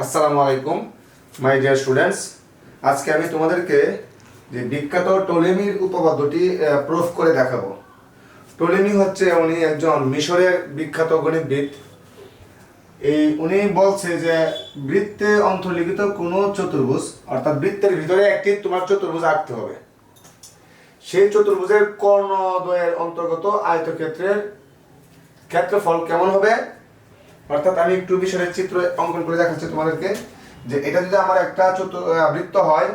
আসসালামু আলাইকুম my dear students. আজকে আমি তোমাদেরকে যে বিখ্যাত টলেমির উপপাদ্যটি প্রুফ করে দেখাবো। টলেমি হচ্ছে উনি একজন মিশরের বিখ্যাত গণিতবিদ। উনি বলছে যে বৃত্তে অন্তর্লিখিত কোনো চতুর্ভুজ, অর্থাৎ বৃত্তের ভিতরে একটি তোমার চতুর্ভুজ আঁকতে হবে। সেই চতুর্ভুজের কর্ণদ্বয়ের অন্তর্গত আয়তক্ষেত্রের ক্ষেত্রফল কেমন হবে, অর্থাৎ আমি একটু বিষয়ের চিত্র অঙ্কন করে দেখাচ্ছি তোমাদেরকে। যে এটা যদি আমার একটা বৃত্ত হয়,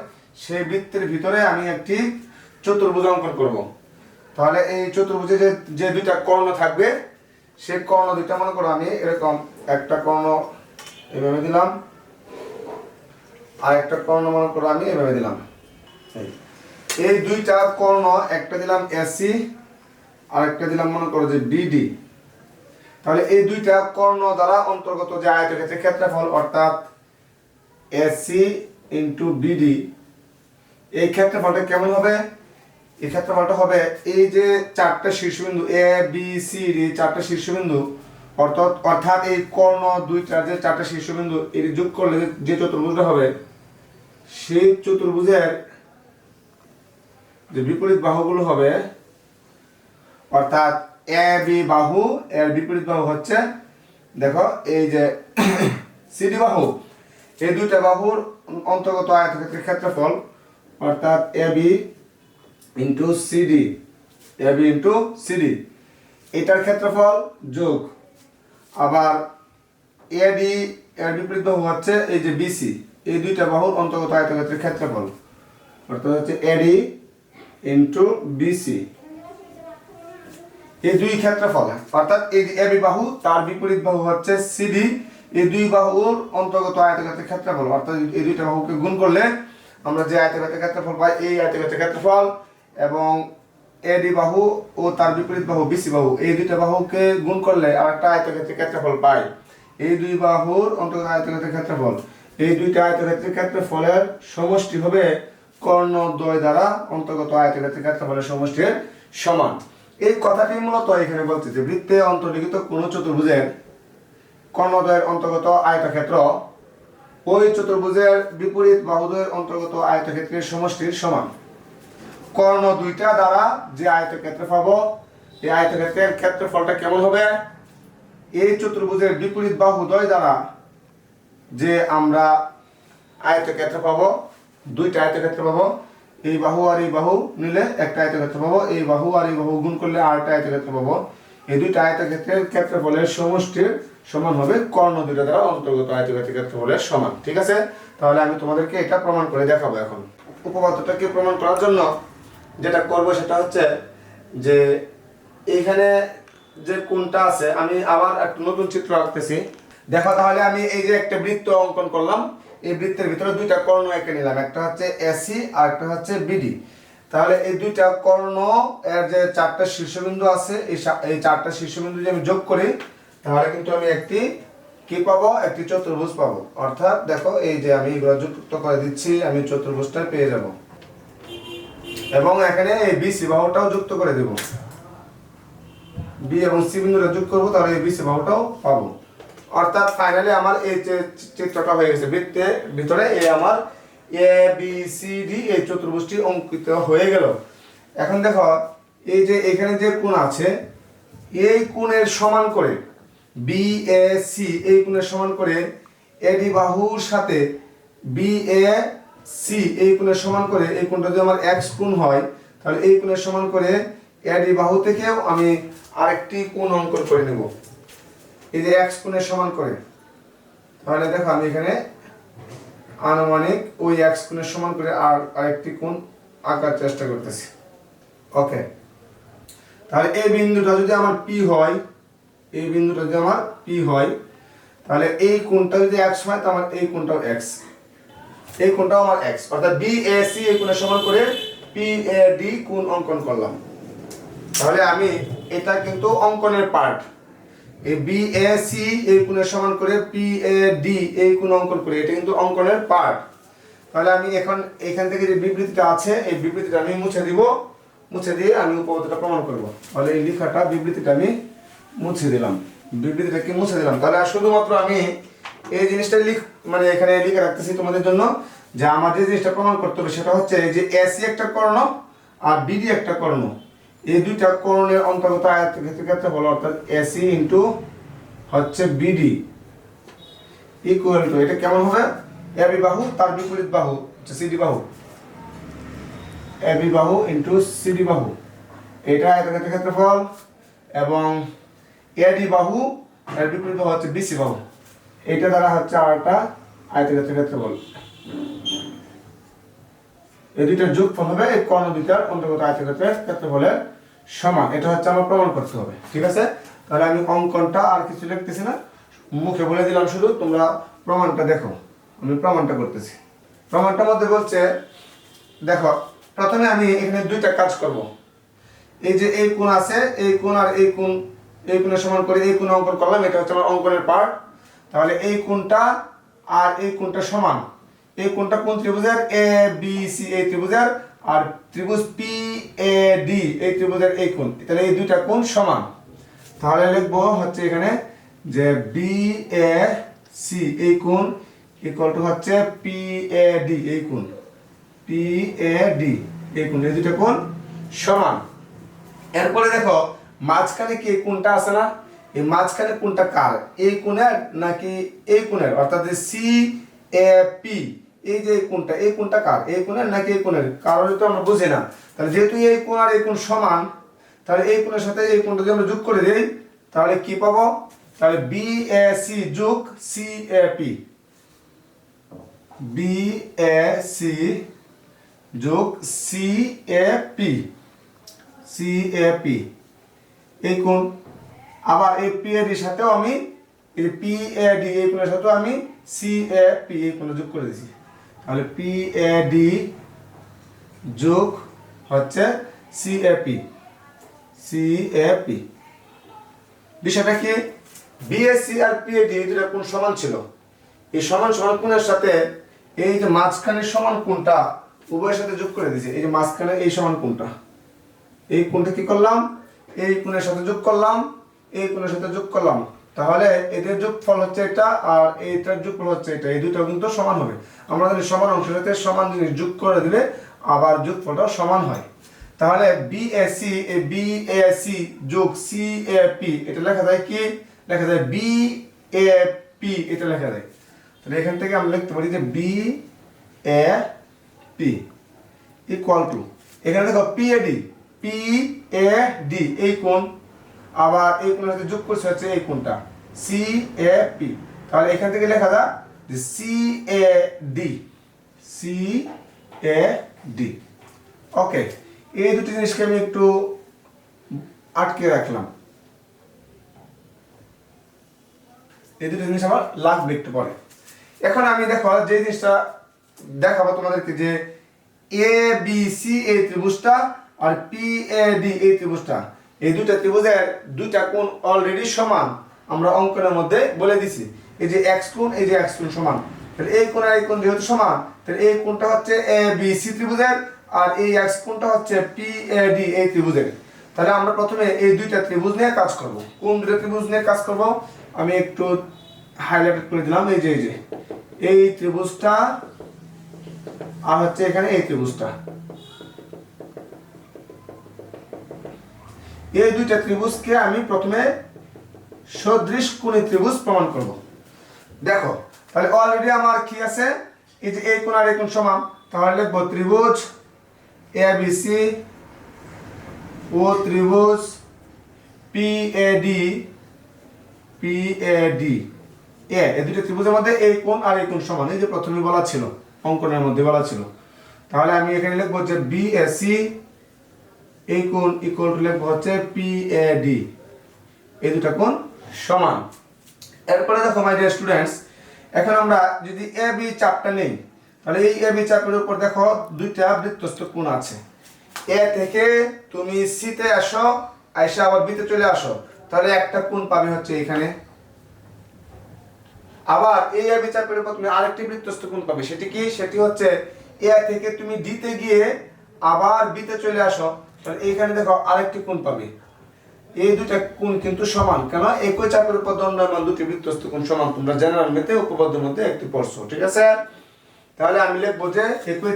সেই বৃত্তের ভিতরে আমি একটি চতুর্ভুজ অঙ্কন করব। তাহলে এই চতুর্ভুজে যে দুইটা কর্ণ থাকবে, সেই কর্ণ দুইটা মনে করো আমি এরকম একটা কর্ণ এভাবে দিলাম, আর একটা কর্ণ মনে করো আমি এভাবে দিলাম। এই দুইটা কর্ণ, একটা দিলাম এসি আর একটা দিলাম মনে করো যে বিডি। তাহলে এই দুইটা কর্ণ দ্বারা অন্তর্গত যে আয়তক্ষেত্রের ক্ষেত্রফল, অর্থাৎ এসি ইন্টু বিডি, এই ক্ষেত্রফলটা কেমন হবে? এই ক্ষেত্রফলটা হবে এই যে চারটা শীর্ষবিন্দু এ বি সি ডি, চারটা শীর্ষবিন্দু, অর্থাৎ এই কর্ণ দুইটার যে চারটা শীর্ষবিন্দু এর যোগ করলে যে চতুর্ভুজটা হবে, সেই চতুর্ভুজের যে বিপরীত বাহুগুলো হবে, অর্থাৎ এ বি বাহু, এর বিপরীত বাহু হচ্ছে দেখো এই যে সিডি বাহু, এই দুইটা বাহুর অন্তর্গত আয়তক্ষেত্রের ক্ষেত্রফল, অর্থাৎ এ বি ইন্টু সিডি, এ বি ইন্টু সিডি, এটার ক্ষেত্রফল যোগ আবার এডি এর বিপরীত বাহু হচ্ছে এই যে বিসি, এই দুইটা বাহুর অন্তর্গত আয়তক্ষেত্রের ক্ষেত্রফল, অর্থাৎ হচ্ছে এডি ইন্টু বিসি, এই দুই ক্ষেত্রফল, অর্থাৎ এই যে এবি বাহু তার বিপরীত বাহু হচ্ছে সিডি, এই দুই বাহুর অন্তর্গত আয়তক্ষেত্রের ক্ষেত্রফল, অর্থাৎ এই দুইটা বাহুকে গুণ করলে আমরা যে আয়তক্ষেত্রের ক্ষেত্রফল পাই, এই আয়তক্ষেত্রের ক্ষেত্রফল, এবং এডি বাহু ও তার বিপরীত বাহু বিসি বাহু, এই দুইটা বাহুকে গুণ করলে আরেকটা আয়তক্ষেত্রের ক্ষেত্রফল পাই। এই দুই বাহুর অন্তর্গত আয়তক্ষেত্রের ক্ষেত্রফল, এই দুইটা আয়তক্ষেত্রের ক্ষেত্রফলের সমষ্টি হবে কর্ণদ্বয় দ্বারা অন্তর্গত আয়তক্ষেত্রের ক্ষেত্রফলের সমষ্টির সমান। এই কথাটি মূলত এখানে বলছে যে বৃত্তে অন্তর্লিখিত কোন চতুর্ভুজের কর্ণদ্বয়ের অন্তর্গত আয়তক্ষেত্র ওই চতুর্ভুজের বিপরীত বাহুদ্বয়ের অন্তর্গত আয়তক্ষেত্রের সমষ্টির সমান। কর্ণ দুইটা দ্বারা যে আয়তক্ষেত্র পাবো, এই আয়তক্ষেত্রের ক্ষেত্রফলটা কেমন হবে? এই চতুর্ভুজের বিপরীত বাহুদ্বয় দ্বারা যে আমরা আয়তক্ষেত্র পাবো, দুইটা আয়তক্ষেত্র পাবো, এই বাহু আর এই বাহু নিলে একটা আয়তক্ষেত্র পাবো, এই বাহু আর এই বাহু গুণ করলে আরেকটা আয়তক্ষেত্র পাবো। এই দুইটা আয়তক্ষেত্রের ক্ষেত্রফলের সমষ্টির সমান হবে কর্ণ দুইটা দ্বারা অন্তর্গত আয়তক্ষেত্রের ক্ষেত্রফলের সমান। ঠিক আছে, তাহলে আমি তোমাদেরকে এটা প্রমাণ করে দেখাবো। এখন উপপাদ্যটাকে প্রমাণ করার জন্য যেটা করব সেটা হচ্ছে যে এইখানে যে কোণটা আছে, আমি আবার একটা নতুন চিত্র আঁকতেছি। দেখো, তাহলে আমি এই যে একটা বৃত্ত অঙ্কন করলাম, এই বৃত্তের ভিতরে দুইটা কর্ণ এঁকে নিলাম, একটা হচ্ছে এসি আর একটা হচ্ছে বিডি। তাহলে এই দুইটা কর্ণ এর যে চারটা শীর্ষবিন্দু আছে, এই চারটা শীর্ষবিন্দু যদি আমি যোগ করি, তাহলে কিন্তু আমি একটি কি পাবো? একটি চতুর্ভুজ পাবো। অর্থাৎ দেখো, এই যে আমি এগুলো যুক্ত করে দিচ্ছি, আমি চতুর্ভুজটা পেয়ে যাব। এবং এখানে এই বিসি বাহুটাও যুক্ত করে দেব, বি এবং সি বিন্দুটা যোগ করবো, তাহলে এই বিসি বাহুটাও পাবো। অর্থাৎ ফাইনালি আমার এই যে চিত্রটা হয়ে গেছে, বৃত্তের ভিতরে এই আমার এ বি সি ডি এই চতুর্ভুজটি অঙ্কিত হয়ে গেল। এখন দেখো, এই যে এখানে যে কোণ আছে, এই কোণের সমান করে বি এ সি, এই কোণের সমান করে এডি বাহুর সাথে বি এ সি এই কোণের সমান করে, এই কোণটা যদি আমার এক্স কোণ হয়, তাহলে এই কোণের সমান করে এডি বাহু থেকেও আমি আরেকটি কোণ অঙ্কন করে নেব, এই যে এক্স কোণের সমান করে। তাহলে দেখো, আমি এখানে আনুমানিক ওই এক্স কোণের সমান করে আরেকটি কোণ আঁকার চেষ্টা করতেছি। ওকে, তাহলে এই বিন্দুটা যদি আমার পি হয়, এই বিন্দুটা যদি আমার পি হয়, তাহলে এই কোণটা যদি এক্স হয়, তাহলে আমার এই কোণটাও এক্স, এই কোণটাও আমার এক্স, অর্থাৎ বি এ সি এই কোণের সমান করে পি এ ডি কোণ অঙ্কন করলাম। তাহলে আমি এটা কিন্তু অঙ্কনের পার্ট, এই বি এ সি এই কোণের সমান করে পি এ ডি এই কোণ অঙ্কন করি, এটা কিন্তু অঙ্কনের পার্ট। তাহলে আমি এখন এখান থেকে যে বিবৃতিটা আছে, এই বিবৃতিটা আমি মুছে দিব, মুছে দিয়ে আমি উপপাদ্যটা প্রমাণ করব। তাহলে এই লেখাটা বিবৃতিটা আমি মুছে দিলাম, বিবৃতিটাকে মুছে দিলাম। তাহলে শুধুমাত্র আমি এই জিনিসটা মানে এখানে লিখে রাখতেছি তোমাদের জন্য, যে আমার যে জিনিসটা প্রমাণ করতে হবে সেটা হচ্ছে যে এসি একটা কর্ণ আর বিডি একটা কর্ণ, এই দুইটা কর্ণের অন্তর্গত আয়তক্ষেত্রের ক্ষেত্রফল অর্থাৎ এসি ইন্টু হচ্ছে বিডি ইকুয়াল টু, এটা কেমন হবে, এবি বাহু তার বিপরীত বাহু হচ্ছে সিডি বাহু, এবি বাহু ইন্টু সিডি বাহু, এটা আয়তক্ষেত্রের ক্ষেত্রফল, এবং এডি বাহু এর বিপরীত বাহু হচ্ছে বিসি বাহু, এটা দ্বারা হচ্ছে আরেকটা আয়তক্ষেত্রের ক্ষেত্রফল। এই দুইটার যোগফল হবে এই কর্ণ দুইটার অন্তর্গত আয়তক্ষেত্রের ক্ষেত্রফলের সমান, এটা হচ্ছে আমার প্রমাণ করতে হবে। ঠিক আছে, তাহলে আমি অঙ্কনটা আর কিছু লিখতেছি না, মুখে বলে দিলাম, শুধু তোমরা প্রমাণটা দেখো। আমি প্রমাণটা করতেছি। প্রমাণটার মধ্যে বলছে, দেখো প্রথমে আমি এখানে দুইটা কাজ করব। এই যে এই কোণ আছে, এই কোণ আর এই কোণ, এই কোণের সমান করে এই কোণ অঙ্কন করলাম, এটা হচ্ছে আমার অঙ্কনের পার্ট। তাহলে এই কোণটা আর এই কোণটা সমান, এই কোণটা কোন ত্রিভুজের, এ বি সি এই ত্রিভুজের, আর ত্রিভুজ পি এ ডি এই ত্রিভুজের এই কোণ, তাহলে এই দুইটা কোণ সমান। তাহলে লিখবো হচ্ছে এখানে যে বি এ সি এই কোণ ইকুয়াল টু হচ্ছে পি এ ডি এই কোণ, পি এ ডি এই কোণ, এই দুইটা কোণ সমান। এরপরে দেখো মাঝখানে কি কোণটা আছে না, এই মাঝখানে কোণটা কার, এই কোণের নাকি এই কোণের, অর্থাৎ সি এ পি এই যে কোণটা, এই কোণটা কার, এই কোণের নাকি এই কোণের, কারণ তো আমরা বুঝি না। তাহলে যেহেতু এই কোণ আর এই কোণ সমান, তাহলে এই কোণের সাথে এই কোণটা যদি আমরা যোগ করে দিই তাহলে কি পাবো, তাহলে বি এ সি যোগ C A P, B A C যোগ C A P, C A P এই কোণ। আবার এই পি এ ডির সাথেও আমি এই পি এ ডি এই কোণের সাথেও আমি সি এ পি এই কোণে যোগ করে দিয়েছি। তাহলে পি এ ডি যোগ হচ্ছে C A P, C A P. বিষয়টা কি, বিএসসি আর পিএডি এই দুটো কোণ সমান ছিল, এই সমান সমান কোণের সাথে এই যে মাঝখানের সমান কোণটা উভয়ের সাথে যোগ করে দিয়েছি। এই যে মাঝখানে এই সমান কোণটা, এই কোণটা কি করলাম, এই কোণের সাথে যোগ করলাম, এই কোণের সাথে যোগ করলাম, তাহলে এদের যোগফল হচ্ছে এটা আর এইটার যোগফল হচ্ছে এটা, এই দুটো কিন্তু সমান হবে। আমরা যদি সমান অংশের সাথে সমান জিনিস যোগ করে দিলে আবার যোগফলটা সমান হয়। তাহলে বিএসি এই বিএসি যোগ সিএপি এটা লেখা যায় কি, লেখা যায় বিএপি, এটা লেখা যায়। তাহলে এখান থেকে আমরা লিখতে পারি যে বিএপি ইকুয়াল টু, এখানে দেখো পিএডি, পিএডি এই কোণ, আবার এই কোণের সাথে যোগ করছে হচ্ছে এই কোণটা সিএপি। তাহলে এখান থেকে লেখা যায় যে সিএডি, সিএডি। ওকে, এই দুটি জিনিসকে আমি একটু আটকে রাখলাম, এই দুটি জিনিস আমার লাগবে একটু পরে। এখন আমি দেখো যে জিনিসটা দেখাবো তোমাদেরকে, যে এ বি সি এই ত্রিভুজটা আর পি এ ডি এই ত্রিভুজটা, এই দুইটা ত্রিভুজের দুইটা কোণ অলরেডি সমান, আমরা অঙ্কনের মধ্যে বলে দিছি। এই যে এক্স কোণ, এই যে এক্স কোণ সমান, তাহলে এই কোণ আর এই কোণ যেহেতু সমান, তাহলে এই কোণটা হচ্ছে এ বি সি ত্রিভুজের আর এই এক্স কোণটা হচ্ছে পি এ ডি এই ত্রিভুজের। তাহলে আমরা প্রথমে এই দুইটা ত্রিভুজ নিয়ে কাজ করব। কোন দুইটা ত্রিভুজ নিয়ে কাজ করব আমি একটু হাইলাইট করে দিলাম, এই যে এই ত্রিভুজটা আর হচ্ছে এখানে এই ত্রিভুজটা, এই দুইটা ত্রিভুজকে আমি প্রথমে সদৃশ কোণী ত্রিভুজ প্রমাণ করব। দেখো তাহলে অলরেডি আমার কি আছে, এই যে এই কোণ আর এই কোণ সমান, তাহলে লিখব ত্রিভুজ এবিসি ও ত্রিভুজ পিএডি, পিএডি এই দুটো ত্রিভুজের মধ্যে এই কোণ আর এই কোণ সমান, এই যে প্রথমে বলা ছিল, অঙ্কনের মধ্যে বলা ছিল। তাহলে আমি এখানে লিখব যে বিএসি এই কোণ ইকুয়াল টু লিখব হচ্ছে পিএডি, এই দুটো কোণ সমান। এরপরে দেখো মাই ডিয়ার স্টুডেন্টস, এখন আমরা যদি এ বি চাপটা নেই, তাহলে এই এ বি চাপের উপর দেখো দুইটা বৃত্তস্থ কোণ আছে। এ থেকে তুমি সি তে আসো, আইসা আবার বি তে চলে আসো, তাহলে একটা কোণ পাবে হচ্ছে এখানে। আবার এই এ বি চাপের উপর তুমি আরেকটি বৃত্তস্থ কোণ পাবে, সেটি কি, সেটি হচ্ছে এ থেকে তুমি ডি তে গিয়ে আবার বি তে চলে আসো, তাহলে এইখানে দেখো আরেকটি কোণ পাবে। এই দুইটা কোণ কিন্তু সমান, কেন একই চাপের উপর দণ্ডায়মান দুটি বৃত্তস্থ কোণ সমান, তোমরা জেনারেল ম্যাথে উপপাদ্যের মধ্যে একটি পড়ছো, ঠিক আছে। তাহলে আমি লিখবো যে একই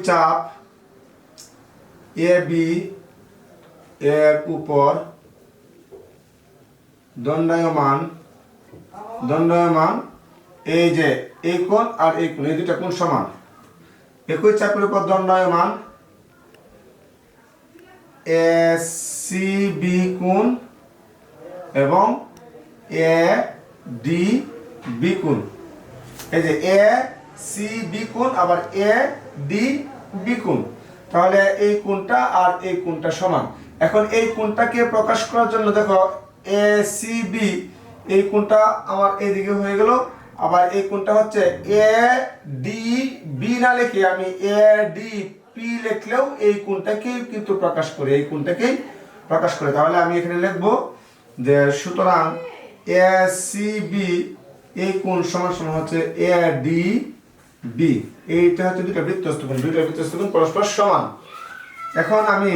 চাপ এ বি এর উপর দণ্ডায়মান এই যে এই কোণ আর এই কোণ, এই দুইটা কোণ সমান। একই চাপের উপর দণ্ডায়মান এ সি বি কোণ এবং এ ডি বি কোণ, এই যে এ সি বি কোণ আবার এ ডি বি কোণ। তাহলে এই কোণটা আর এই কোণটা সমান। এখন এই কোণটাকে প্রকাশ করার জন্য দেখো এ সি বি, এই কোণটা আমার এইদিকে হয়ে গেল, আবার এই কোণটা হচ্ছে এ ডি বি না লিখে আমি এ ডি পি লিখলেও এই কোণটাকেই কিন্তু প্রকাশ করে, এই কোণটাকেই প্রকাশ করে। তাহলে আমি এখানে লিখবো যে সুতরাং এ সি বি এই কোণ সমান সমান হচ্ছে এ ডি বি, এইটা হচ্ছে দুইটা বৃত্তস্থ কোণ, দুইটা বৃত্তস্থ কোণ পরস্পর সমান। এখন আমি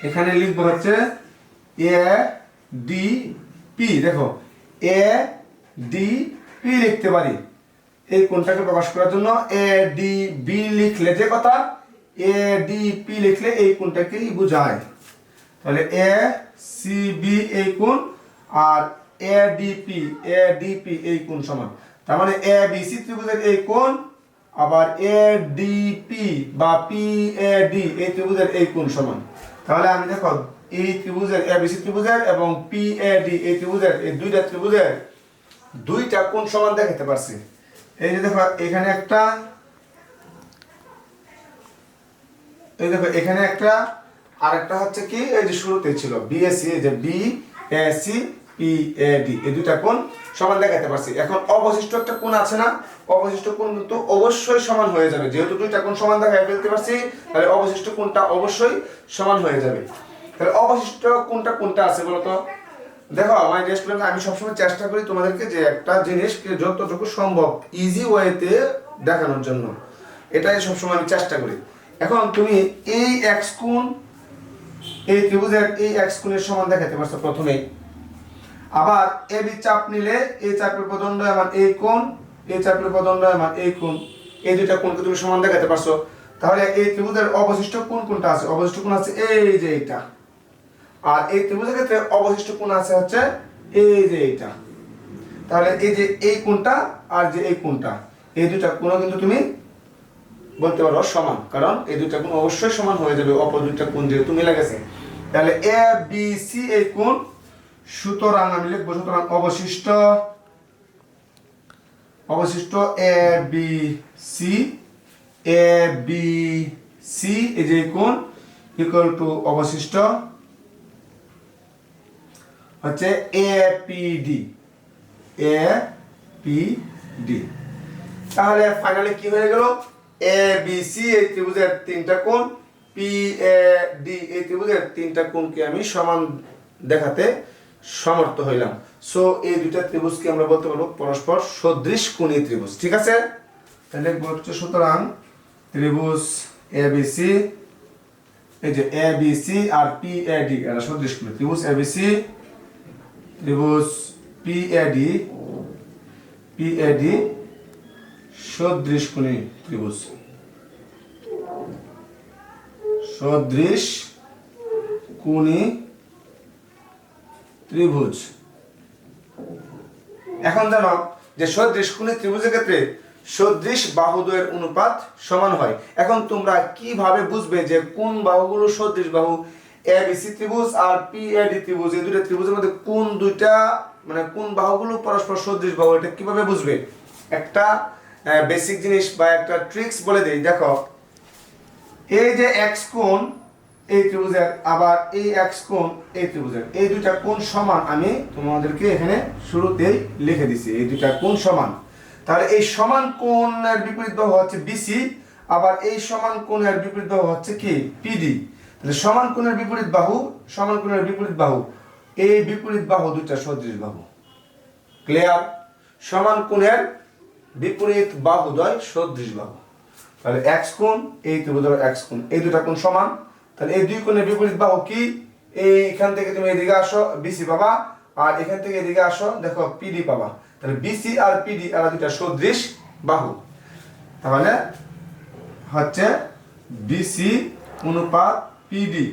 এখানে লিখবো হচ্ছে এ ডি পি, দেখো এ ডি পি লিখতে পারি এই কোণটাকে প্রকাশ করার জন্য। এ ডি বি লিখলে যে কথা, এ ডি পি লিখলে এই কোণটাকেই বোঝায়। তাহলে এ সি বি এই কোণ আর এ ডি পি এই কোণ সমান। তার মানে এ বি সি ত্রিভুজের এই কোণ আবার এ ডি পি বা পি এ ডি এই ত্রিভুজের এই কোণ সমান। তাহলে আমি দেখো এই ত্রিভুজের এ বি সি ত্রিভুজের এবং পি এ ডি এই ত্রিভুজের, এই দুইটা ত্রিভুজের দুইটা কোণ সমান দেখাতে পারছি। এই যে দেখো এখানে একটা, এই দেখো এখানে একটা, আরেকটা হচ্ছে কি এই যে শুরুতে ছিল বিএসসি, এই যে B A C P A D এই দুইটা কোণ সমান দেখাতে পারছি। এখন অবশিষ্ট একটা কোণ আছে না, অবশিষ্ট কোণ কিন্তু অবশ্যই সমান হয়ে যাবে, যেহেতু দুইটা কোণ সমান দেখাই ফেলতে পারছি তাহলে অবশিষ্ট কোণটা অবশ্যই সমান হয়ে যাবে। তাহলে অবশিষ্ট কোণটা কোনটা আছে বলো তো? দেখো আমার স্টুডেন্ট, আমি সবসময় চেষ্টা করি তোমাদেরকে যে একটা জিনিসকে যতটুকু সম্ভব ইজি ওয়েতে দেখানোর জন্য, এটাই সবসময় আমি চেষ্টা করি। এখন তুমি এই এক্স কোণ এই ত্রিভুজের এই এক্স কোণের সমান দেখাতে পারছো প্রথমেই, আবার এ বি চাপ নিলে এই চাপের উপর দণ্ডায়মান এই কোণ, এই চাপের উপর দণ্ডায়মান এই কোণ, এই দুইটা কোণকে তুমি সমান দেখাতে পারছো। তাহলে এই ত্রিভুজের অবশিষ্ট কোণ কোনটা আছে? অবশিষ্ট কোণ আছে এই যে এইটা, আর এই ত্রিভুজের ক্ষেত্রে অবশিষ্ট কোণ আছে হচ্ছে এই যে এইটা। তাহলে এই যে এই কোণটা আর যে এই কোণটা, এই দুইটা কোণ কিন্তু তুমি বলতে পারো সমান, কারণ এই দুইটা কোণ অবশ্যই সমান হয়ে যাবে অপর দুইটা কোণ যেহেতু মিলে গেছে। তাহলে এ বি সি এই কোণ, সুতরাং আমি লিখবো সুতরাং অবশিষ্ট এ বি সি এই যে কোণ ইকুয়াল টু অবশিষ্ট হচ্ছে এপিডি। তাহলে ফাইনালি কি হয়ে গেল? এ বি সি এই ত্রিভুজের তিনটা কোণ, পি এ ডি এই ত্রিভুজের তিনটা কোণকে আমি সমান দেখাতে সমর্থ হইলাম। সো এই দুইটা ত্রিভুজকে আমরা বলতে পারবো পরস্পর সদৃশ কোণী ত্রিভুজ, ঠিক আছে? তাহলে বলছে সুতরাং ত্রিভুজ এ বি সি, এই যে এ বি সি আর পি এ ডি এরা সদৃশ কোণী ত্রিভুজ। এ বি সি ত্রিভুজ পি এ ডি সদৃশ কোণী ত্রিভুজ, সদৃশ কোণী ত্রিভুজ। এখন জানো যে সদৃশ কোণী ত্রিভুজের ক্ষেত্রে সদৃশ বাহুদ্বয়ের অনুপাত সমান হয়। এখন তোমরা কিভাবে বুঝবে যে কোন বাহুগুলো সদৃশ বাহু? এ বি সি ত্রিভুজ আর পি এ ডি ত্রিভুজ, এই দুইটা ত্রিভুজের মধ্যে কোন দুইটা মানে কোন বাহুগুলো পরস্পর সদৃশ বাহু, এটা কিভাবে বুঝবে? একটা বেসিক জিনিস বা একটা ট্রিক্স বলে দেই। দেখো এই যে এক্স কোণ এই ত্রিভুজের, আবার এই এক্স কোণ এই ত্রিভুজের, এই দুইটা কোণ সমান আমি তোমাদেরকে এখানে শুরুতেই লিখে দিছি, এই দুইটা কোণ সমান। তাহলে এই সমান কোণের বিপরীত বাহু হচ্ছে বিসি, আবার এই সমান কোণের বিপরীত বাহু হচ্ছে কি? পিডি। তাহলে সমান কোণের বিপরীত বাহু এই বিপরীত বাহু দুইটা সদৃশ বাহু। ক্লিয়ার? সমান কোণের বিপরীত বাহুদ্বয় সদৃশ বাহু। তাহলে এক্স কোণ এই ত্রিভুজের এক্স কোণ, এই দুইটা কোণ সমান। তাহলে এই দুই কোণের বিপরীত বাহু কি? এইখান থেকে তুমি এদিকে আসো বিসি পাবা, আর এখান থেকে এদিকে আসো দেখো পিডি পাবা। তাহলে বিসি আর পিডি এরা দুইটা সদৃশ বাহু। তাহলে হচ্ছে বিসি অনুপাত পিডি,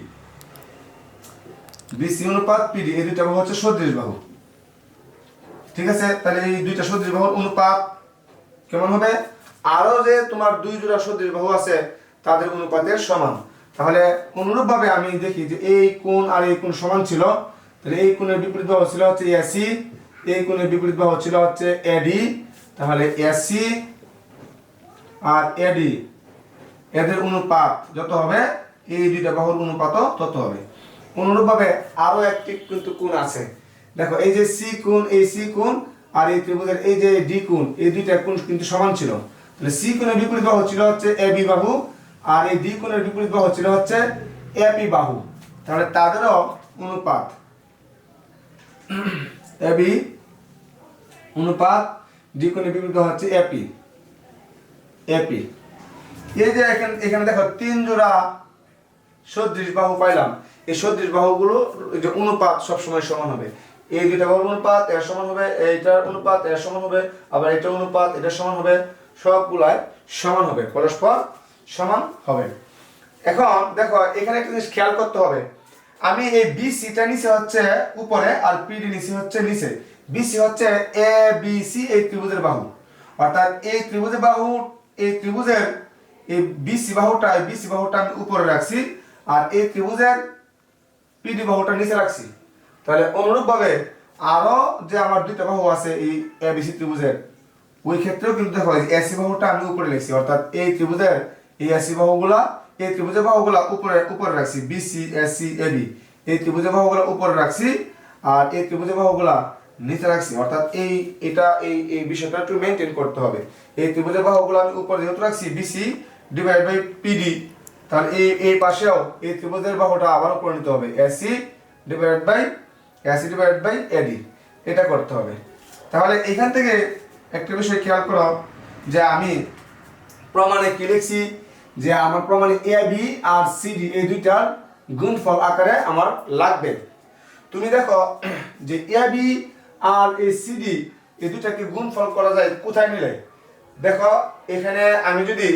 বিসি অনুপাত পিডি এই দুইটা বাহু হচ্ছে সদৃশ বাহু। ঠিক আছে, তাহলে এই দুইটা সদৃশ বাহুর অনুপাত কেমন হবে? আরো যে তোমার দুই জোড়া সদৃশ বাহু আছে তাদের অনুপাতের সমান। তাহলে অনুরূপভাবে আমি দেখি যে এই কোণ আর এই কোণ সমান ছিল, তাহলে এই কোণের বিপরীত বাহু ছিল হচ্ছে এসি, এই কোণের বিপরীত বাহু ছিল হচ্ছে এডি। তাহলে এসি আর এডি এদের অনুপাত যত হবে এই দুইটা বাহুর অনুপাতও তত হবে। অনুরূপভাবে আরো একটি কিন্তু কোণ আছে, দেখো এই যে সি কোণ, এই সি কোণ আর এই ত্রিভুজের এই যে ডি কোণ, এই দুইটা কোণ কিন্তু সমান ছিল। তাহলে সি কোণের বিপরীত বাহু ছিল হচ্ছে এবি বাহু, আর এই ডি কোণের বিপরীত বাহু ছিল হচ্ছে এপি বাহু। তাহলে তাদেরও অনুপাত এবি অনুপাত ডি কোণের বিপরীত বাহু হচ্ছে এপি, এপি। এই যে এখানে দেখো তিন জোড়া সদৃশ বাহু পাইলাম, এই সদৃশ বাহুগুলো যে অনুপাত সবসময় সমান হবে। এই দুইটা বাহুর অনুপাত এর সমান হবে, এইটার অনুপাত এর সমান হবে, আবার এটার অনুপাত এটার সমান হবে, সবগুলাই সমান হবে, পরস্পর সমান হবে। এখন দেখো এখানে একটা জিনিস খেয়াল করতে হবে, আমি এই বিসিটা নিচে হচ্ছে উপরে আর পিডি নিচে হচ্ছে নিচে। বিসি হচ্ছে এ বি সি এই ত্রিভুজের বাহু, অর্থাৎ এই ত্রিভুজের বাহু, এই ত্রিভুজের এই বিসি বাহুটা আমি উপরে রাখছি, আর এই ত্রিভুজের পিডি বাহুটা নিচে রাখছি। তাহলে অনুরূপভাবে আরো যে আমার দুইটা বাহু আছে এই এবিসি ত্রিভুজের, ওই ক্ষেত্রেও কিন্তু দেখো এসি বাহুটা আমি উপরে লিখছি, অর্থাৎ এই ত্রিভুজের এই এসি বাহুগুলা, এই ত্রিভুজের বাহুগুলা উপরে রাখছি, বিসি এসি এবি এই ত্রিভুজের বাহুগুলা উপরে রাখছি, আর এই ত্রিভুজের বাহুগুলা নিচে রাখছি। অর্থাৎ এই বিষয়টা একটু মেনটেন করতে হবে। এই ত্রিভুজের বাহুগুলো আমি উপরে যেহেতু রাখছি বিসি ডিভাইড বাই পিডি, তাহলে এই পাশেও এই ত্রিভুজের বাহুটা আবার উপরে নিতে হবে, এসি ডিভাইড বাই এডি, এটা করতে হবে। তাহলে এখান থেকে একটা বিষয় খেয়াল করো যে আমি প্রমাণে কি লিখছি, যে আমার প্রমাণে এ বি আর সিডি এই দুইটার গুণফল আকারে আমার লাগবে। তুমি দেখো যে এ বি আর এই সিডি এই দুইটাকে গুণফল করা যায় কোথায় নিলে? দেখো এখানে আমি যদি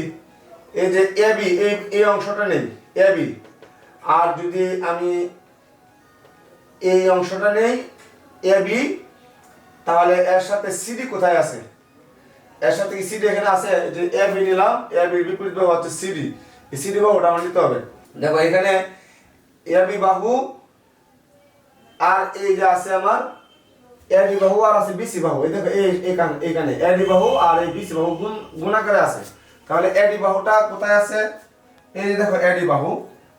এই যে এ বি এই অংশটা নেই এ বি, আর যদি আমি এই অংশটা নেই এ বি, তাহলে এর সাথে সিডি কোথায় আছে? এর সাথে কি সিডি এখানে আছে? যে এ বি নিলাম, এ বি বিপরীত বাহু হচ্ছে সিডি, এই সিডি বাহুটা আমার নিতে হবে। দেখো এখানে এ বি বাহু আর এই যে আছে আমার এডি বাহু আর আছে বিসি বাহু, এই দেখো এইখানে এডি বাহু আর এই বিসি বাহু গুণ আকারে আছে। তাহলে এডি বাহুটা কোথায় আছে? এই যে দেখো এডি বাহু,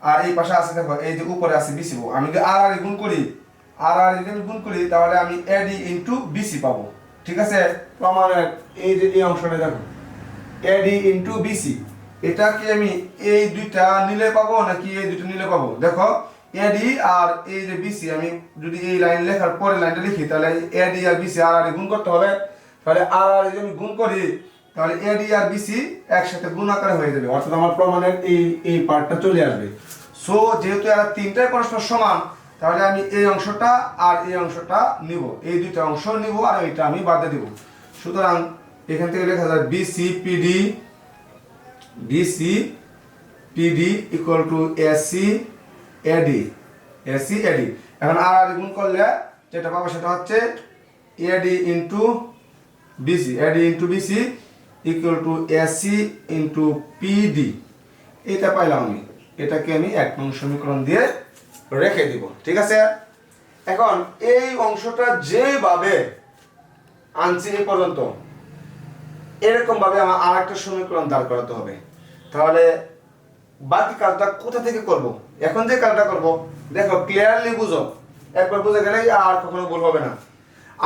আর এই পাশে আছে দেখো এই যে উপরে আছে বিসি বাহু। আমি যদি আর গুণ করি, গুণ করি তাহলে আমি এডি ইনটু বিসি পাবো। ঠিক আছে, প্রমাণের এই যে এই অংশটা দেখো এডি ইনটু বিসি, এটা কি আমি এই দুইটা নিলে পাবো নাকি এই দুটো নিলে পাবো? দেখো এডি আর এই যে বিসি, আমি যদি এই লাইন লেখার পরে লাইনটা লিখি তাহলে এডি আর বিসি আর গুণ করতে হবে। তাহলে আর যদি আমি গুণ করি তাহলে এডি আর বিসি একসাথে গুণ আকারে হয়ে যাবে, অর্থাৎ আমার প্রমাণের এই পার্টটা চলে আসবে। সো যেহেতু এরা তিনটাই পরস্পর সমান, তাহলে আমি এই অংশটা আর এই অংশটা নিব, এই দুইটা অংশ নিব আর এইটা আমি বাদ দিব। সুতরাং এখান থেকে লেখা যায় BC PD equal to AC AD, এখন আর গুণ করলে যেটা পাবো সেটা হচ্ছে AD into BC equal to AC into PD, এটা পাইলাম আমি। এটাকে আমি 1 নং সমীকরণ দিয়ে রেখে দিব। ঠিক আছে, এখন এই অংশটা যেভাবে আনছি এই পর্যন্ত, এরকম ভাবে আমার আর একটা সমীকরণ দাঁড় করাতে হবে। তাহলে বাকি কাজটা কোথা থেকে করব? এখন যে কাজটা করব দেখো ক্লিয়ারলি বুঝো, একবার বুঝে গেলেই আর কখনো ভুল হবে না।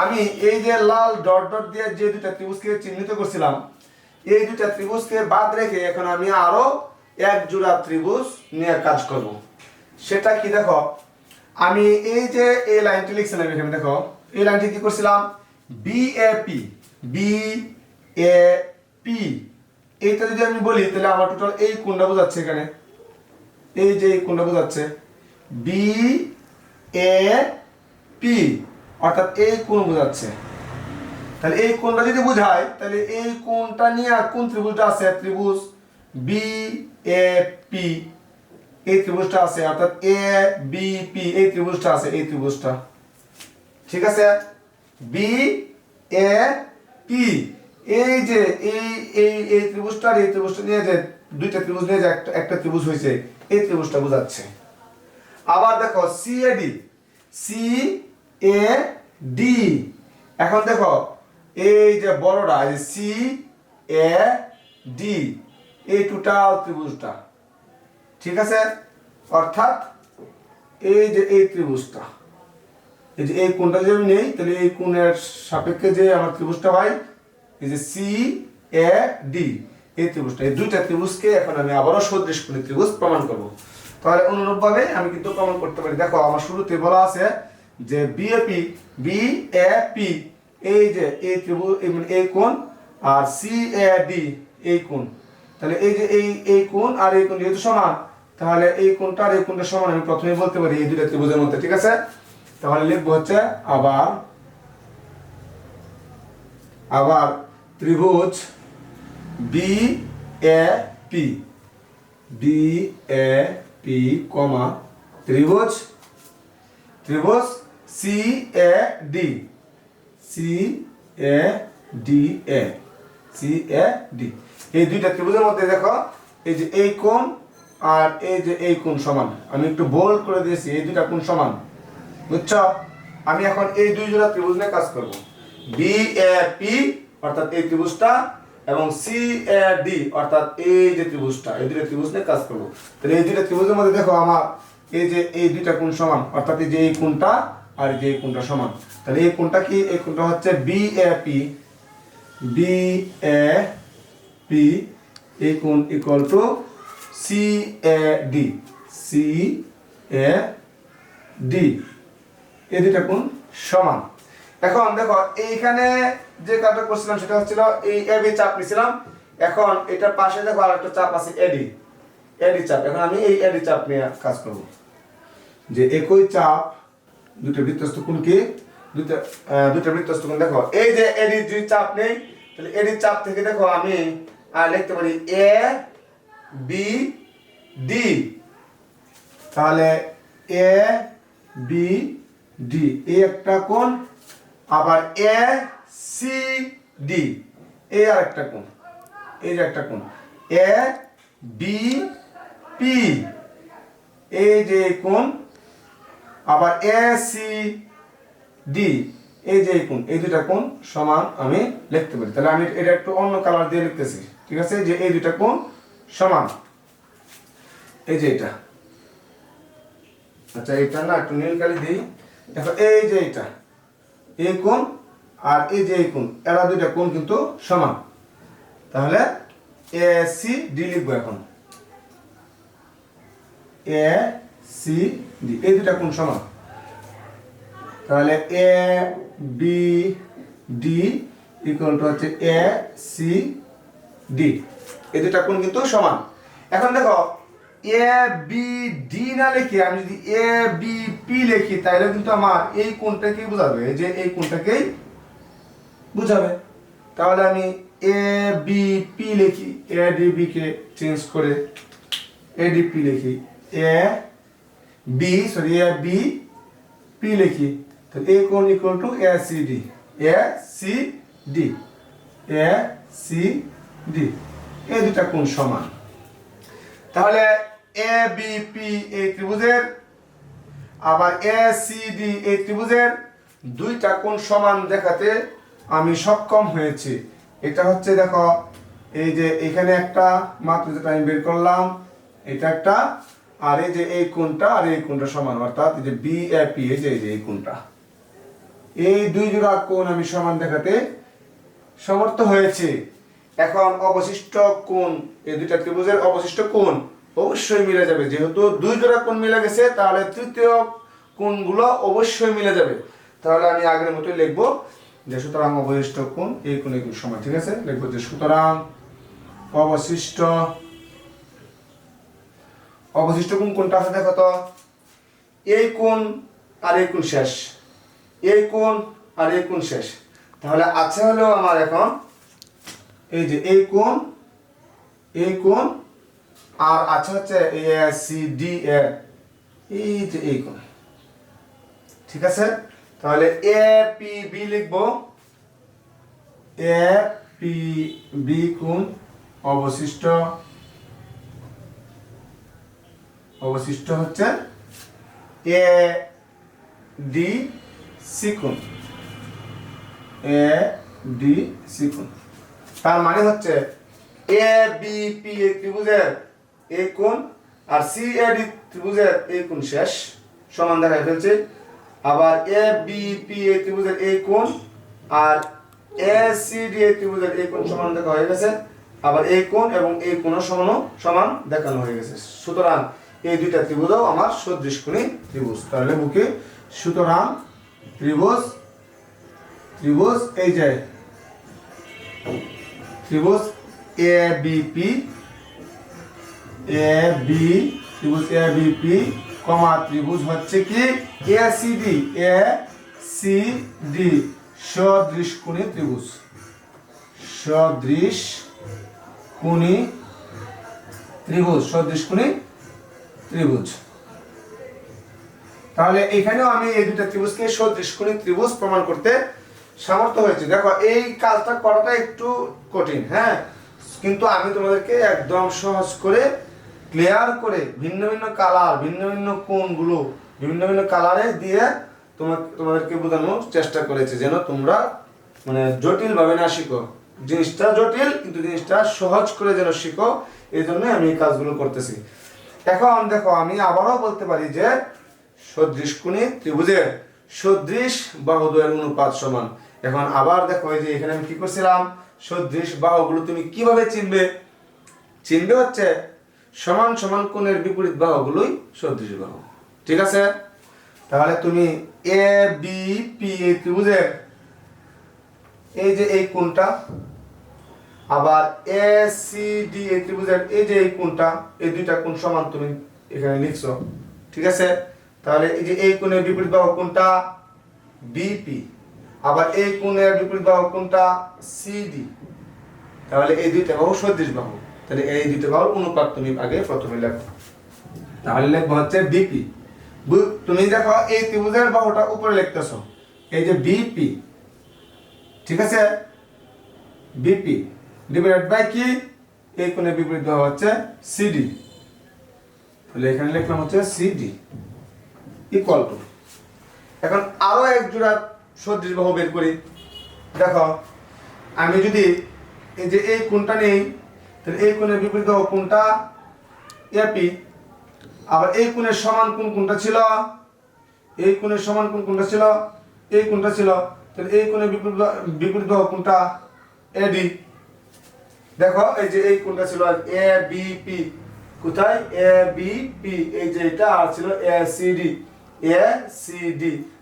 আমি এই যে লাল ডট ডট দিয়ে যে দুইটা ত্রিভুজকে চিহ্নিত করছিলাম, এই দুইটা ত্রিভুজকে বাদ রেখে এখন আমি আরো এক জোড়া ত্রিভুজ নিয়ে কাজ করব। সেটা কি দেখো, আমি এই যে এই লাইনটি লিখছিলাম এখানে, দেখো এই লাইনটি কি করছিলাম, বিএপি, এইটা যদি আমি বলি তাহলে আমার টোটাল এই কোণটা বোঝাচ্ছে এখানে, এই যে এই কোণটা বোঝাচ্ছে বি এ পি, অর্থাৎ এই কোণ বোঝাচ্ছে। তাহলে এই কোণটা যদি বোঝায় তাহলে এই কোণটা নিয়ে আর কোন ত্রিভুজটা আছে, ত্রিভুজ বি এ পি, এই ত্রিভুজটা আছে, অর্থাৎ এ বি পি এই ত্রিভুজটা আছে, এই ত্রিভুজটা। ঠিক আছে, বি এ পি, এই যে এই এই এই ত্রিভুজটা আর এই ত্রিভুজটা নিয়ে যে দুইটা ত্রিভুজ নিয়ে যে একটা ত্রিভুজ হয়েছে, এই ত্রিভুজটা বোঝাচ্ছে। আবার দেখো C A D, C A D, এখন দেখো এই যে বড়টা এই সি এ ডি, এই টোটাল ত্রিভুজটা। ঠিক আছে, অর্থাৎ এই যে এই ত্রিভুজটা, এই যে এই কোণটা যদি আমি নেই তাহলে এই কোণের সাপেক্ষে যে আমার ত্রিভুজটা হয় এই যে সি এ ডি, এই ত্রিভুজটা, এই দুইটা ত্রিভুজকে এখন আমি আবারও সদৃশ কোণের ত্রিভুজ প্রমাণ করব। তাহলে অনুরূপভাবে আমি কিন্তু প্রমাণ করতে পারি। দেখো আমার শুরুতে বলা আছে যে বিএপি, বি এ পি এই যে এই ত্রিভুজ এই কোণ, আর সি এ ডি এই কোণ। তাহলে এই যে এই কোণ আর এই কোণ যেহেতু সমান, তাহলে এই কোণটা আর এই কোণটা সমান আমি প্রথমেই বলতে পারি এই দুইটা ত্রিভুজের মধ্যে। ঠিক আছে, তাহলে লিখবো হচ্ছে আবার ত্রিভুজ B A P, B A P comma ত্রিভুজ C A D, C A D A, C A D, এই দুইটা ত্রিভুজের মধ্যে দেখো এই যে এই কোণ আর এই যে এই কোণ সমান। আমি একটু বোল্ড করে দিয়েছি, এই দুইটা কোণ সমান, বুঝছো? আমি এখন এই দুই জোড়া ত্রিভুজ নিয়ে কাজ করব, বি এ পি অর্থাৎ এই ত্রিভুজটা এবং সি এ ডি অর্থাৎ এই যে ত্রিভুজটা, এই দুইটা ত্রিভুজ নিয়ে কাজ করব। তাহলে এই দুইটা ত্রিভুজের মধ্যে দেখো আমার এই যে এই দুইটা কোণ সমান, অর্থাৎ এই যে এই কোণটা আর এই যে এই কোণটা সমান। তাহলে এই কোণটা কি, এই কোণটা হচ্ছে B A P, B A P এই কোণ equal to C A D, C A D, এই দুইটা কোণ সমান। এখন দেখো এইখানে যে কাজটা করছিলাম সেটা হচ্ছিল এই এবি চাপ নিছিলাম, এখন এটার পাশে দেখো আরেকটা চাপ আছে এডি, এডি চাপ। এখন আমি এই এডি চাপ নিয়ে কাজ করব, যে একই চাপ দুটো বৃত্তস্থ কোণ কি দুটো বৃত্তস্থ কোণ। দেখো এই যে এডি যদি চাপ নেই তাহলে এডি চাপ থেকে দেখো আমি লিখতে পারি এ বি ডি, তাহলে এ বি ডি এই একটা কোণ, আবার এ সি ডি এই আর একটা কোণ, এই যে একটা কোণ এ বি পি এই যে কোণ, আবার এ সি ডি এই যে কোণ, এই দুইটা কোণ সমান আমি লিখতে পারি। তাহলে আমি এটা একটু অন্য কালার দিয়ে লিখতেছি। ঠিক আছে, যে এই দুইটা কোণ সমান, এই যে এটা, আচ্ছা এটা না একটু নীল কালি দিই। দেখো এই যে এটা এই কোণ আর এই যে এই কোণ, এরা দুইটা কোণ কিন্তু সমান। তাহলে এ সি ডি লিখবো এখন, এ সি ডি এই দুইটা কোণ সমান। তাহলে A B D equal to হচ্ছে এ সি ডি, এই দুইটা কোণ কিন্তু সমান। এখন দেখো এ বি ডি না লিখে আমি যদি এ বি পি লিখি তাহলে কিন্তু আমার এই কোণটাকেই বোঝাবে, এই যে এই কোণটাকেই বুঝাবে। তাহলে আমি এ বি পি লিখি, এ ডি বি কে চেঞ্জ করে এ ডি পি লিখি, এ বি পি লিখি, তাহলে এ কোণ equal to A C D, A C D, A C D এই দুটা কোণ সমান। তাহলে এ বি পি এই ত্রিভুজের আবার এ সি ডি এই ত্রিভুজের দুইটা কোণ সমান দেখাতে আমি সক্ষম হয়েছি। এটা হচ্ছে দেখো এই যে এখানে একটা মাত্র যেটা আমি বের করলাম এটা একটা, আর এই যে এই কোণটা আর এই কোণটা সমান, অর্থাৎ এই যে বি এ পি এই যে এই কোণটা, এই দুই জোড়া কোণ আমি সমান দেখাতে সমর্থ হয়েছে। এখন অবশিষ্ট কোণ, এই দুইটা ত্রিভুজের অবশিষ্ট কোণ অবশ্যই মিলে যাবে, যেহেতু দুই জোড়া কোণ মিলে গেছে তাহলে তৃতীয় কোণগুলো অবশ্যই মিলে যাবে। তাহলে আমি আগের মতোই লিখবো যে সুতরাং অবশিষ্ট কোণ এই কোণ সমান। ঠিক আছে, লিখবো যে সুতরাং অবশিষ্ট কোণ কোনটা আছে দেখো তো, এই কোণ আর এই কোণ শেষ, এই কোণ আর এই কোণ শেষ। তাহলে আছে হলো আমার এখন এই যে এই কোণ আর আছে হচ্ছে ACD এর এই যে এই কোণ। ঠিক আছে, তাহলে APB লিখবো, APB কোণ অবশিষ্ট হচ্ছে ADC কোণ, ADC কোণ। তার মানে হচ্ছে ABP এই ত্রিভুজের এই কোণ আর CAD ত্রিভুজের এই কোণ শেষ, সমান দেখাই ফেলছে। আবার ABP এই ত্রিভুজের এই কোণ আর ACD এই ত্রিভুজের এই কোণ সমান দেখা হয়ে গেছে। আবার এই কোণ এবং এই কোণও সমান দেখানো হয়ে গেছে। সুতরাং এই দুইটা ত্রিভুজও আমার সদৃশকোণী ত্রিভুজ। তাহলে বুকে সুতরাং ত্রিভুজ এই যে ত্রিভুজ ABP ত্রিভুজ ABP কমা ত্রিভুজ হচ্ছে কি ACD সদৃশকোণী ত্রিভুজ, সদৃশকোণী ত্রিভুজ। তাহলে এখানেও আমি এই দুটো ত্রিভুজকে সদৃশকোণী ত্রিভুজ প্রমাণ করতে সামর্থ্য হয়েছে। দেখো এই কাজটা করাটা একটু কঠিন, হ্যাঁ, কিন্তু আমি তোমাদেরকে একদম সহজ করে ক্লিয়ার করে ভিন্ন ভিন্ন কালার, ভিন্ন ভিন্ন কোণগুলো বিভিন্ন ভিন্ন কালারে দিয়ে তোমাদেরকে বোঝানোর চেষ্টা করেছি, যেন তোমরা মানে জটিল ভাবে না শিখো। জিনিসটা জটিল কিন্তু জিনিসটা সহজ করে যেন শিখো, এই জন্য আমি এই কাজগুলো করতেছি। এখন দেখো আমি আবারও বলতে পারি যে সদৃশকোণী ত্রিভুজের সদৃশ বাহুদ্বয়ের অনুপাত সমান। এখন আবার দেখো এই যে এখানে আমি কি করছিলাম, সদৃশ বাহুগুলো তুমি কিভাবে চিনবে হচ্ছে সমান সমান কোণের বিপরীত বাহুগুলোই সদৃশ বাহু। ঠিক আছে, তাহলে তুমি ABP এই ত্রিভুজের এই যে এই কোণটা, আবার ACD এই ত্রিভুজের এই যে এই কোণটা, এই দুইটা কোণ সমান তুমি এখানে লিখছো। ঠিক আছে, তাহলে এই যে এই কোণের বিপরীত বাহু কোণটা BP, আবার এই কোণের বিপরীত বাহু কোণটা CD। তাহলে এই দুইটা বাহু সদৃশ বাহু। তাহলে এই দুইটা বাহুর অনুপাত তুমি আগে প্রথমে লেখো। তাহলে লিখবো হচ্ছে BP। তুমি দেখো এই ত্রিভুজের বাহুটা উপরে লিখতেছো, এই যে BP। ঠিক আছে, BP ডিভাইডেড বাই কি এই কোণের বিপরীত বাহু হচ্ছে CD। তাহলে এখানে লিখলাম হচ্ছে CD ইকুয়াল টু, এখন আরো এক জোড়া সদৃশ বাহু বের করি। দেখো আমি যদি এই যে এই কোণটা নেই, তাহলে এই কোণের বিপরীত বাহু কোণটা AP, আবার এই কোণের সমান কোণ কোনটা ছিল, এই কোণের সমান কোণ কোনটা ছিল, এই কোণটা ছিল। তাহলে এই কোণের বিপরীত বাহু কোণটা AD। দেখো এই যে এই কোণটা ছিল ABP, কোথায় ABP, এই যে এটা আর ছিল ACD।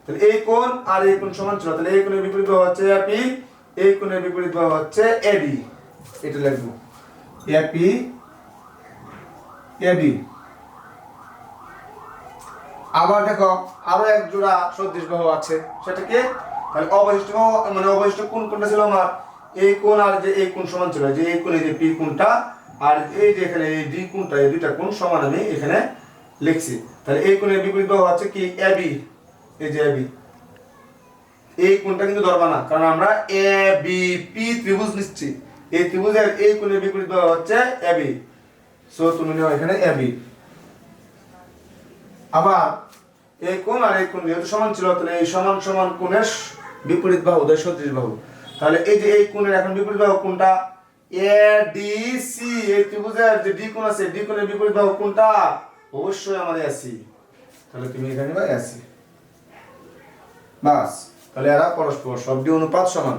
তাহলে এই কোণ আর এই কোণ সমান ছিল, তাহলে এই কোণের বিপরীত বাহু হচ্ছে AP, এই কোণের বিপরীত বাহু হচ্ছে AD। এটা লিখবো AD। আবার দেখো আরো এক জোড়া সদৃশ বাহু আছে, সেটা কি, তাহলে অবশিষ্ট বাহু মানে অবশিষ্ট কোণ কোনটা ছিল আমার, এই কোণ আর যে এই কোণ সমান ছিল, যে এই কোণে যে P কোণটা আর এই যে এখানে এই D কোণটা, এই দুইটা কোণ সমান আমি এখানে লিখছি। তাহলে এই কোণের বিপরীত বাহু আছে কি AB, এই যে AB। এই কোণটা কিন্তু ধরবা না, কারণ আমরা ABP ত্রিভুজ নিচ্ছি। এই ত্রিভুজের এই কোণের বিপরীত বাহু হচ্ছে AB, সো তুমি নাও এখানে AB। আবার এই কোণ আর এই কোণ যেহেতু সমান ছিল, তাহলে এই সমান সমান কোণের বিপরীত বাহু দ্বয় সদৃশ বাহু। তাহলে এই যে এই কোণের এখন বিপরীত বাহু কোনটা, ADC। এই ত্রিভুজের যে D কোণ আছে, D কোণের বিপরীত বাহু কোনটা, অবশ্যই আমাদের AC। তাহলে তুমি এখানে বা AC বাস। তাহলে এরা পরস্পর সবটি অনুপাত সমান।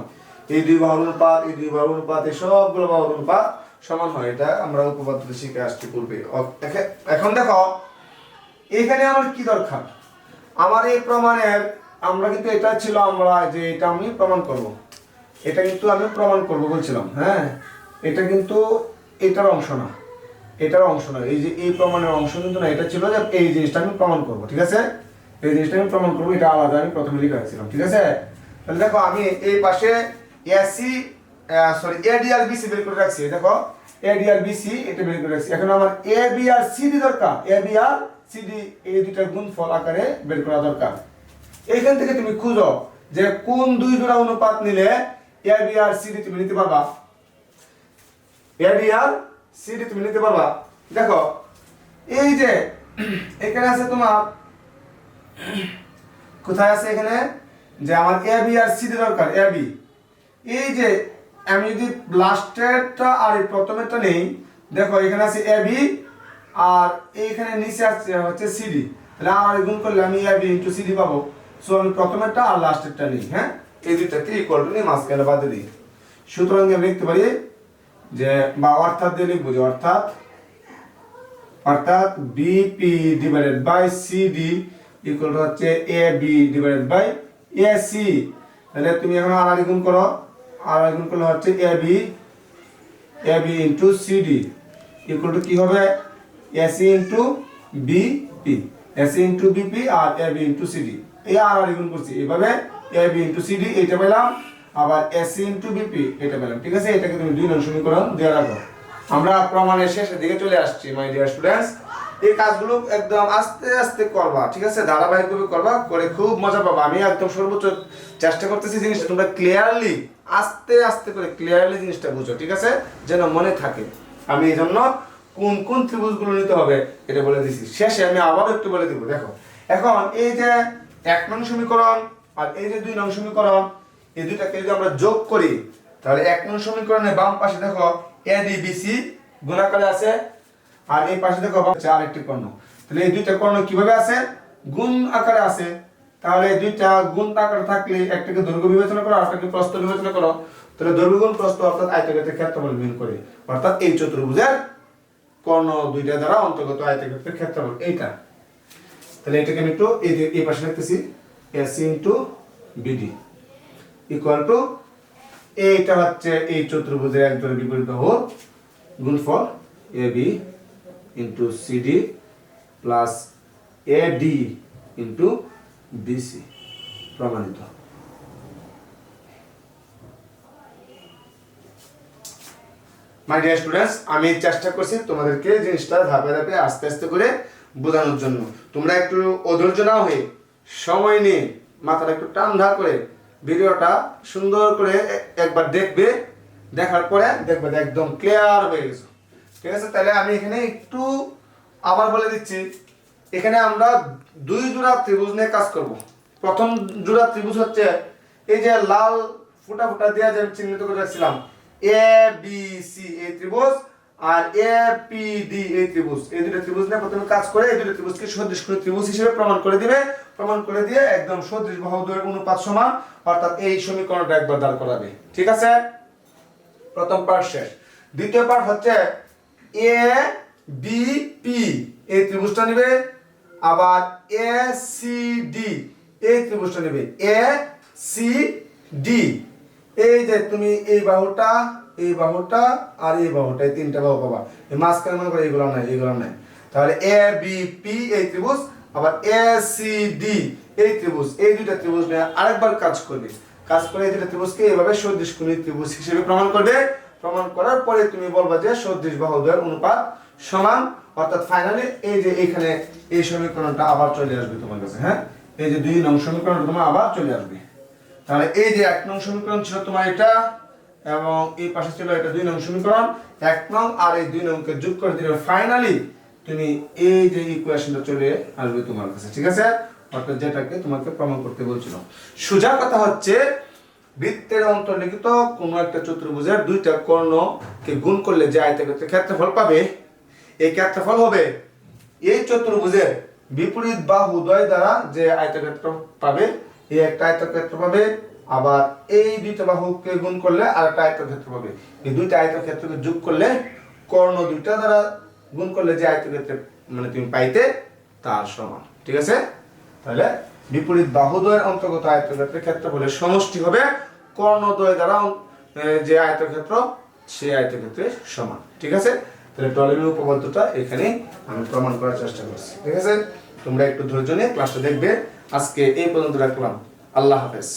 এই দুই বাহুর অনুপাত, এই দুই বাহুর অনুপাত, এই সবগুলো বাহুর অনুপাত সমান হয়। এটা আমরা উপপাদ্যতে শিখে আসছি পূর্বে। এখন দেখো এখানে আমার কি দরকার, আমার এই প্রমাণের আমরা কিন্তু এটা ছিল আমরা যে এটা আমি প্রমাণ করব, এটা কিন্তু আমি প্রমাণ করব বলছিলাম, হ্যাঁ, এটা কিন্তু এটার অংশ না, এটার অংশ নয়, এই যে এই প্রমাণের অংশ কিন্তু না, এটা ছিল যে এই জিনিসটা আমি প্রমাণ করব, ঠিক আছে, এই জিনিসটা আমি প্রমাণ করব, এটা আলাদা আমি প্রথমে লিখে রাখছিলাম, ঠিক আছে। তাহলে দেখো আমি এই পাশে এসি সরি এডি আর বিসি বের করে রাখছি, দেখো এডি আর বিসি এটা বের করে রাখছি। এখন আমার এ বি আর সিডি দরকার, এ বি আর সিডি এই দুইটার গুণফল আকারে বের করা দরকার। এইখান থেকে তুমি খুঁজো যে কোন দুই জোড়া অনুপাত নিলে এ বি আর সিডি তুমি নিতে পারবা, এ বি আর সিডি তুমি নিতে পারবা। দেখো এই যে এখানে আছে তোমার, কোথায় আছে এখানে যে আমার এ বি আর সিডি দরকার, এ বি, এই যে আমি যদি লাস্টেরটা আর এই প্রথমেরটা নেই, দেখো এখানে আছে এ বি আর এইখানে নিচে আছে হচ্ছে সিডি, তাহলে আর গুণ করলে আমি এ বি ইনটু সিডি পাবো। সো আমি প্রথমেরটা আর লাস্টেরটা নেই, হ্যাঁ, এই দুইটাকে ইকুয়াল টু নিয়ে মাঝখানে বাদে দিই। সুতরাং আমি লিখতে পারি যে বা অর্থাৎ দিয়ে লিখবো যে অর্থাৎ BP divided by CD equal to হচ্ছে A B divided by AC. তাহলে তুমি এখন আর গুণ করো, আর গুণ করলে হচ্ছে A B into CD equal to কি হবে AC into BP, AC into BP আর এ বি ইনটু সিডি, এই আর গুণ করছি এইভাবে, এ বি ইনটু সিডি এইটা পেলাম, আবার এসি ইনটু বিপি এটা পেলাম, ঠিক আছে। এটাকে তুমি 2 নং সমীকরণ দিয়ে রাখো। আমরা প্রমাণের শেষের দিকে চলে আসছি মাই ডিয়ার স্টুডেন্টস। এই কাজগুলো একদম আস্তে আস্তে করবা, ঠিক আছে, ধারাবাহিকভাবে করবা, করে খুব মজা পাবা। আমি একদম সর্বোচ্চ চেষ্টা করতেছি জিনিসটা তোমরা ক্লিয়ারলি আস্তে আস্তে করে ক্লিয়ারলি জিনিসটা বুঝো, ঠিক আছে, যেন মনে থাকে। আমি এই জন্য কোন কোন ত্রিভুজগুলো নিতে হবে এটা বলে দিছি, শেষে আমি আবার একটু বলে দিব। দেখো এখন এই যে 1 নং সমীকরণ আর এই যে 2 নং সমীকরণ, এই দুইটাকে যদি আমরা যোগ করি তাহলে 1 নং সমীকরণের বাম পাশে দেখো এডিবিসি গুণাকারে আছে, আর এই পাশে দেখো আরেকটি কর্ণ, তাহলে এই দুইটা কর্ণ কিভাবে আছে, গুণ আকারে আছে। তাহলে এই দুইটা গুণ আকারে থাকলে একটাকে দৈর্ঘ্য বিবেচনা করো আর একটাকে প্রস্থ বিবেচনা করো, তাহলে দৈর্ঘ্য গুণ প্রস্থ অর্থাৎ আয়তক্ষেত্রের ক্ষেত্রফল বের করে, অর্থাৎ এই চতুর্ভুজের কর্ণ দুইটা দ্বারা অন্তর্গত আয়তক্ষেত্রের ক্ষেত্রফল এইটা। তাহলে এটাকে আমি একটু এই পাশে লিখতেছি AC into BD equal to, এইটা হচ্ছে এই চতুর্ভুজের একজন বিপরীত বাহুর গুণফল A B into CD plus A D into BC, প্রমাণিত। মাই ডিয়ার স্টুডেন্টস, আমি চেষ্টা করছি তোমাদেরকে জিনিসটা ধাপে ধাপে আস্তে আস্তে করে বোঝানোর জন্য। তোমরা একটু অধৈর্য না হয়ে সময় নিয়ে মাথাটা একটু ঠান্ডা করে ভিডিওটা সুন্দর করে একবার দেখবে, দেখার পরে দেখবে একদম ক্লিয়ার হয়ে গেছে, ঠিক আছে। তাহলে আমি এখানে একটু আবার বলে দিচ্ছি, এখানে আমরা 2 জোড়া ত্রিভুজ নিয়ে কাজ করব। প্রথম জোড়া ত্রিভুজ হচ্ছে এই যে লাল ফুটা ফুটা দিয়ে যে চিহ্নিত করে রাখছিলাম এ বি সি এই ত্রিভুজ আর এ পি ডি এই ত্রিভুজ, এই দুটো ত্রিভুজ নিয়ে প্রথমে কাজ করে এই দুটো ত্রিভুজকে সদৃশ কোণ ত্রিভুজ হিসেবে প্রমাণ করে দিবে, প্রমাণ করে দিয়ে একদম সদৃশ বাহুদ্বয়ের অনুপাত সমান, অর্থাৎ এই সমীকরণটা একবার দাঁড় করাবে, ঠিক আছে। প্রথম পার্ট শেষ। দ্বিতীয় পার্ট হচ্ছে এ বি পি এই ত্রিভুজটা নেবে, আবার এ সি ডি এই ত্রিভুজটা নেবে, এ সি ডি, এই যে তুমি এই বাহুটা আর এই বাহুটা, এই তিনটা বাহু পাবা। এই মাঝখানে মনে করো এইগুলো নাই, তাহলে এ বি পি এই ত্রিভুজ, আবার এ সি ডি এই ত্রিভুজ, এই দুইটা ত্রিভুজ নিয়ে আরেকবার কাজ করবে, কাজ করে এই দুইটা ত্রিভুজকে এইভাবে সদৃশ কোণী ত্রিভুজ হিসেবে প্রমাণ করবে। প্রমাণ করার পরে তুমি বলবা যে সদৃশ বাহুদ্বয়ের অনুপাত সমান, অর্থাৎ ফাইনালি এই যে এখানে এই সমীকরণটা আবার চলে আসবে তোমার কাছে, হ্যাঁ, এই যে 2 নং সমীকরণটা তোমার আবার চলে আসবে। তাহলে এই যে 1 নং সমীকরণ ছিল তোমার এটা, এবং এই পাশে ছিল এটা 2 নং সমীকরণ, 1 নং আর এই 2 নংকে যোগ করে দিলে ফাইনালি তুমি এই যে ইকুয়েশনটা চলে আসবে তোমার কাছে, ঠিক আছে, অর্থাৎ যেটাকে তোমাকে প্রমাণ করতে বলছিল। সোজা কথা হচ্ছে বৃত্তের অন্তর্লিখিত কোন একটা চতুর্ভুজের দুইটা কর্ণকে গুণ করলে যে আয়তক্ষেত্রের ক্ষেত্রফল পাবে, এই ক্ষেত্রফল হবে এই চতুর্ভুজের বিপরীত বাহুদ্বয় দ্বারা যে আয়তক্ষেত্র পাবে, এই একটা আয়তক্ষেত্র পাবে, আবার এই দুইটা বাহুকে গুণ করলে আরেকটা আয়তক্ষেত্র পাবে। এই দুইটা আয়তক্ষেত্রকে যোগ করলে কর্ণ দুইটা দ্বারা গুণ করলে যে আয়তক্ষেত্র মানে তুমি পাইতে তার সমান, ঠিক আছে। তাহলে বিপরীত বাহুদ্বয়ের অন্তর্গত আয়তক্ষেত্রের ক্ষেত্রফলের সমষ্টি হবে কর্ণদ্বয় দ্বারা যে আয়তক্ষেত্র সেই আয়তক্ষেত্রের সমান, ঠিক আছে। তাহলে টলেমি উপপাদ্যটা এখানে আমি প্রমাণ করার চেষ্টা করছি। ঠিক আছে, তোমরা একটু ধৈর্য নিয়ে ক্লাসটা দেখবে। আজকে এই পর্যন্ত রাখলাম। আল্লাহ হাফেজ।